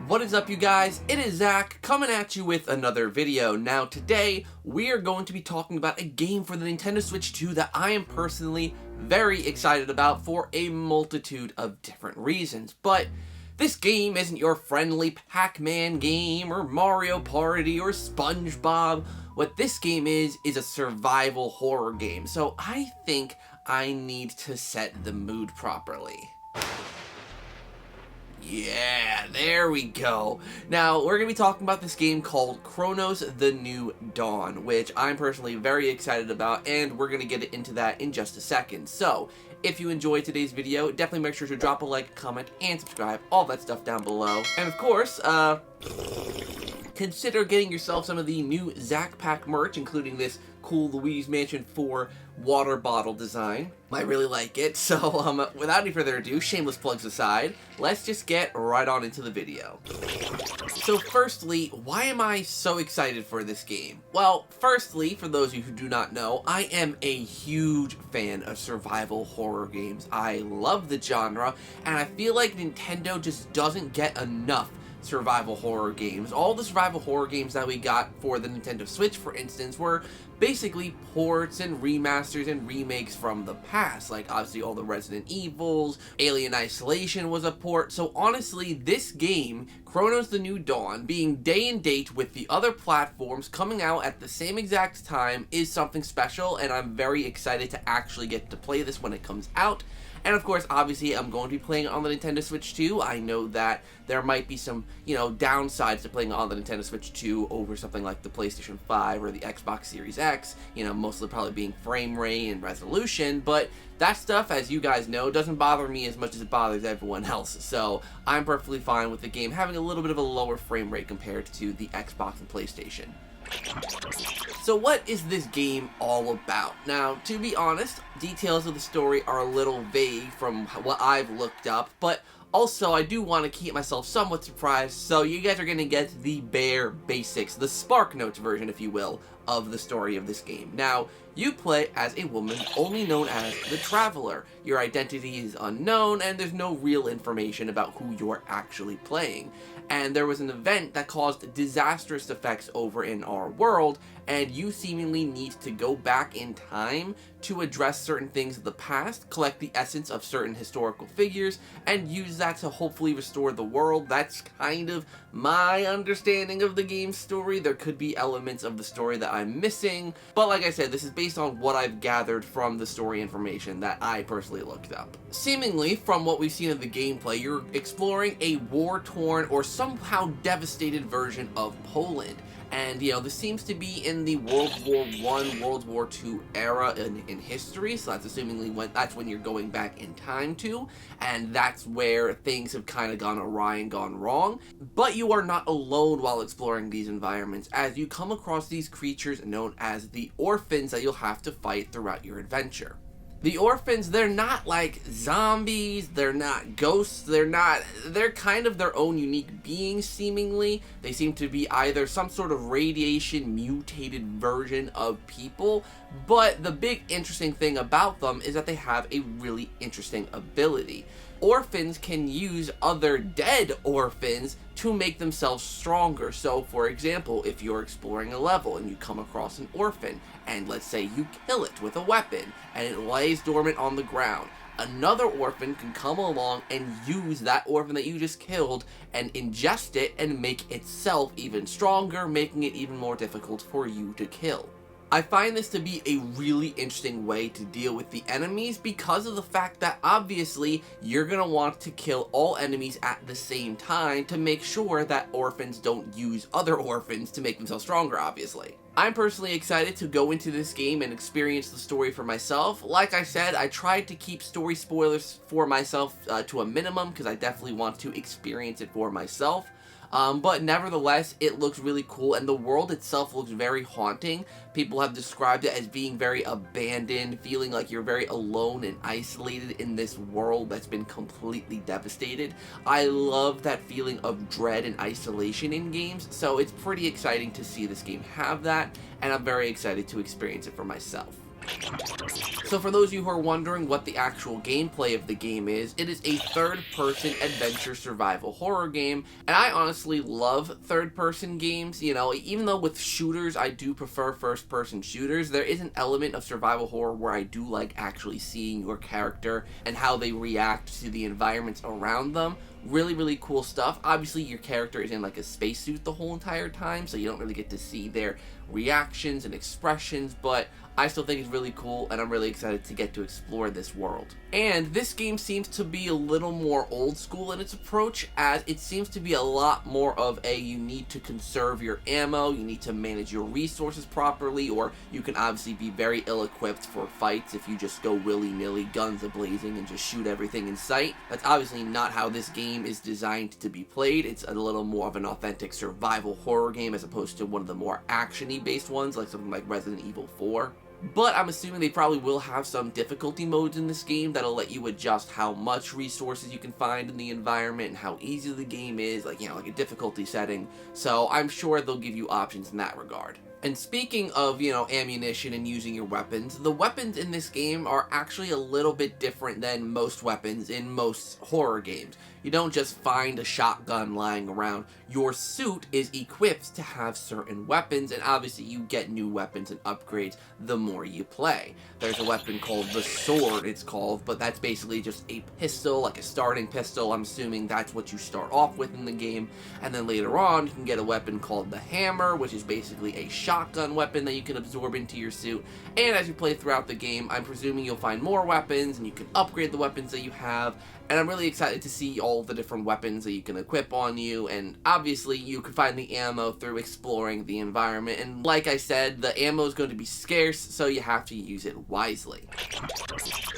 What is up, you guys? It is Zach coming at you with another video. Now today we are going to be talking about a game for the Nintendo Switch 2 that I am personally very excited about for a multitude of different reasons. But this game isn't your friendly Pac-Man game or Mario Party or SpongeBob. What this game is a survival horror game. So I think I need to set the mood properly. Yeah, there we go. Now, we're going to be talking about this game called Cronos: The New Dawn, which I'm personally very excited about, and we're going to get into that in just a second. So, if you enjoyed today's video, definitely make sure to drop a like, comment, and subscribe, all that stuff down below. And of course, consider getting yourself some of the new ZakPak merch, including this cool Luigi's Mansion 4 water bottle design. I really like it, so without any further ado, shameless plugs aside, let's just get right on into the video. So firstly, why am I so excited for this game? Well, firstly, for those of you who do not know, I am a huge fan of survival horror games. I love the genre, and I feel like Nintendo just doesn't get enough survival horror games. All the survival horror games that we got for the Nintendo Switch, for instance, were basically ports and remasters and remakes from the past. Like, obviously, all the Resident Evils, Alien Isolation was a port. So honestly, this game, Cronos: The New Dawn, being day and date with the other platforms coming out at the same exact time is something special, and I'm very excited to actually get to play this when it comes out. And of course, obviously, I'm going to be playing it on the Nintendo Switch 2. I know that there might be some, downsides to playing on the Nintendo Switch 2 over something like the PlayStation 5 or the Xbox Series X, mostly probably being frame rate and resolution, but that stuff, as you guys know, doesn't bother me as much as it bothers everyone else, so I'm perfectly fine with the game having a little bit of a lower frame rate compared to the Xbox and PlayStation. So what is this game all about? Now, to be honest, details of the story are a little vague from what I've looked up, but also I do want to keep myself somewhat surprised, so you guys are going to get the bare basics, the Spark Notes version, if you will, of the story of this game. Now, you play as a woman only known as the Traveler. Your identity is unknown, and there's no real information about who you're actually playing. And there was an event that caused disastrous effects over in our world, and you seemingly need to go back in time to address certain things of the past, collect the essence of certain historical figures, and use that to hopefully restore the world. That's kind of my understanding of the game's story. There could be elements of the story that I'm missing, but like I said, this is based on what I've gathered from the story information that I personally looked up. Seemingly, from what we've seen of the gameplay, you're exploring a war-torn or somehow devastated version of Poland. And, this seems to be in the World War I, World War II era in history, so that's assumingly that's when you're going back in time to, and that's where things have kind of gone awry and gone wrong. But you are not alone while exploring these environments, as you come across these creatures known as the orphans that you'll have to fight throughout your adventure. The orphans, they're not like zombies, they're not ghosts, they're kind of their own unique beings, seemingly. They seem to be either some sort of radiation mutated version of people, but the big interesting thing about them is that they have a really interesting ability. Orphans can use other dead orphans to make themselves stronger. So, for example, if you're exploring a level and you come across an orphan, and let's say you kill it with a weapon, and it lays dormant on the ground, another orphan can come along and use that orphan that you just killed and ingest it and make itself even stronger, making it even more difficult for you to kill. I find this to be a really interesting way to deal with the enemies because of the fact that obviously you're going to want to kill all enemies at the same time to make sure that orphans don't use other orphans to make themselves stronger, obviously. I'm personally excited to go into this game and experience the story for myself. Like I said, I tried to keep story spoilers for myself to a minimum because I definitely want to experience it for myself. But nevertheless, it looks really cool, and the world itself looks very haunting. People have described it as being very abandoned, feeling like you're very alone and isolated in this world that's been completely devastated. I love that feeling of dread and isolation in games, so it's pretty exciting to see this game have that, and I'm very excited to experience it for myself. So for those of you who are wondering what the actual gameplay of the game is, it is a third-person adventure survival horror game, and I honestly love third-person games. You know, even though with shooters I do prefer first-person shooters, there is an element of survival horror where I do like actually seeing your character and how they react to the environments around them. Really, really cool stuff. Obviously, your character is in like a spacesuit the whole entire time, so you don't really get to see their reactions and expressions, but I still think it's really cool, and I'm really excited to get to explore this world. And this game seems to be a little more old school in its approach, as it seems to be a lot more of a you need to conserve your ammo, you need to manage your resources properly, or you can obviously be very ill-equipped for fights if you just go willy-nilly, guns a-blazing, and just shoot everything in sight. That's obviously not how this game is designed to be played. It's a little more of an authentic survival horror game as opposed to one of the more action-y based ones, like something like Resident Evil 4. But I'm assuming they probably will have some difficulty modes in this game that'll let you adjust how much resources you can find in the environment and how easy the game is, like, you know, like a difficulty setting. So I'm sure they'll give you options in that regard. And speaking of, you know, ammunition and using your weapons, the weapons in this game are actually a little bit different than most weapons in most horror games. You don't just find a shotgun lying around. Your suit is equipped to have certain weapons, and obviously you get new weapons and upgrades the more you play. There's a weapon called the Sword, it's called, but that's basically just a pistol, like a starting pistol. I'm assuming that's what you start off with in the game. And then later on, you can get a weapon called the Hammer, which is basically a shotgun weapon that you can absorb into your suit. And as you play throughout the game, I'm presuming you'll find more weapons, and you can upgrade the weapons that you have. And I'm really excited to see all the different weapons that you can equip on you, and obviously you can find the ammo through exploring the environment, and like I said, the ammo is going to be scarce, so you have to use it wisely.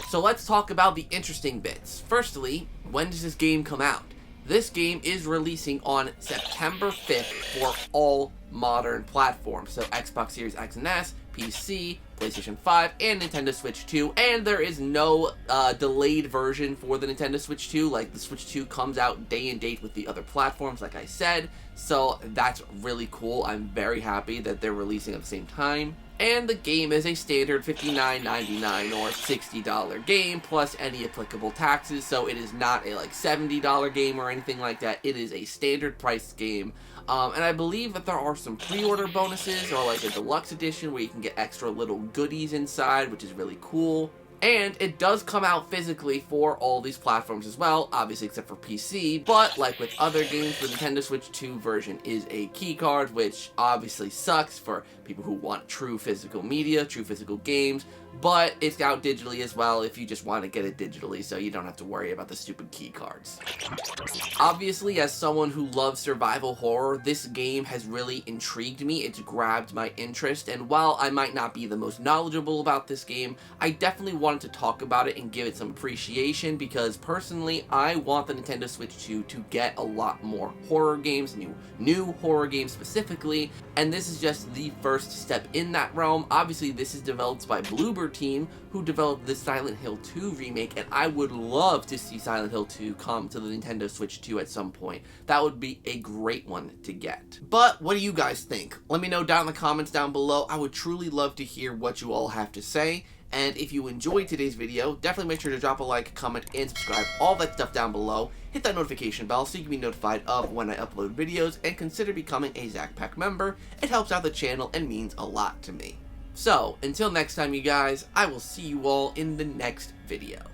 So let's talk about the interesting bits. Firstly, when does this game come out? This game is releasing on September 5th for all modern platforms, so Xbox Series X and S, PC, PlayStation 5, and Nintendo Switch 2, and there is no delayed version for the Nintendo Switch 2, like the Switch 2 comes out day and date with the other platforms, like I said, so that's really cool. I'm very happy that they're releasing at the same time. And the game is a standard $59.99 or $60 game plus any applicable taxes, so it is not a like $70 game or anything like that. It is a standard price game. And I believe that there are some pre-order bonuses or like a deluxe edition where you can get extra little goodies inside, which is really cool. And it does come out physically for all these platforms as well, obviously except for PC, but like with other games, the Nintendo Switch 2 version is a keycard, which obviously sucks for people who want true physical media, true physical games, but it's out digitally as well if you just want to get it digitally, so you don't have to worry about the stupid key cards. Obviously, as someone who loves survival horror, this game has really intrigued me. It's grabbed my interest, and while I might not be the most knowledgeable about this game, I definitely wanted to talk about it and give it some appreciation, because personally, I want the Nintendo Switch 2 to get a lot more horror games, new horror games specifically, and this is just the first step in that realm. Obviously, this is developed by Bloober team, who developed the Silent Hill 2 remake, and I would love to see Silent Hill 2 come to the Nintendo Switch 2 at some point. That would be a great one to get. But what do you guys think? Let me know down in the comments down below. I would truly love to hear what you all have to say. And if you enjoyed today's video, definitely make sure to drop a like, comment, and subscribe, all that stuff down below. Hit that notification bell so you can be notified of when I upload videos, and consider becoming a ZakPak member. It helps out the channel and means a lot to me. So, until next time you guys, I will see you all in the next video.